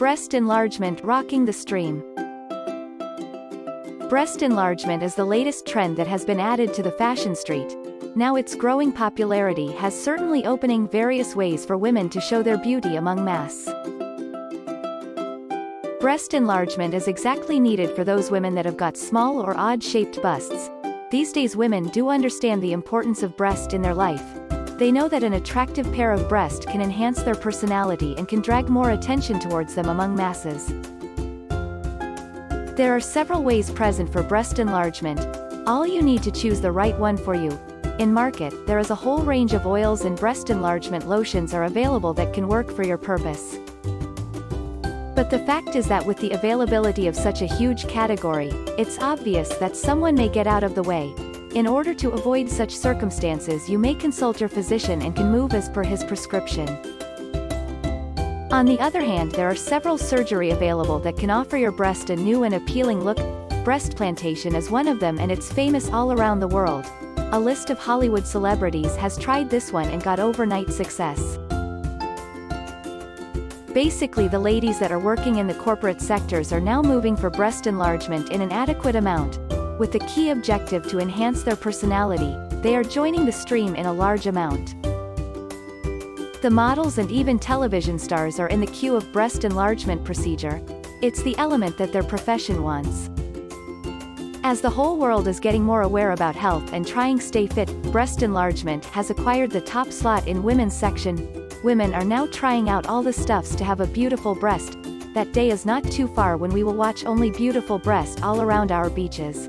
Breast enlargement rocking the stream. Breast enlargement is the latest trend that has been added to the fashion street. Now its growing popularity has certainly opening various ways for women to show their beauty among mass. Breast enlargement is exactly needed for those women that have got small or odd-shaped busts. These days women do understand the importance of breast in their life. They know that an attractive pair of breasts can enhance their personality and can drag more attention towards them among masses. There are several ways present for breast enlargement. All you need to choose the right one for you. In market, there is a whole range of oils and breast enlargement lotions are available that can work for your purpose. But the fact is that with the availability of such a huge category, it's obvious that someone may get out of the way. In order to avoid such circumstances, you may consult your physician and can move as per his prescription. On the other hand, there are several surgery available that can offer your breast a new and appealing look. Breast plantation is one of them and it's famous all around the world. A list of Hollywood celebrities has tried this one and got overnight success. Basically, the ladies that are working in the corporate sectors are now moving for breast enlargement in an adequate amount. With the key objective to enhance their personality, they are joining the stream in a large amount. The models and even television stars are in the queue of breast enlargement procedure. It's the element that their profession wants. As the whole world is getting more aware about health and trying to stay fit, breast enlargement has acquired the top slot in women's section. Women are now trying out all the stuffs to have a beautiful breast. That day is not too far when we will watch only beautiful breasts all around our beaches.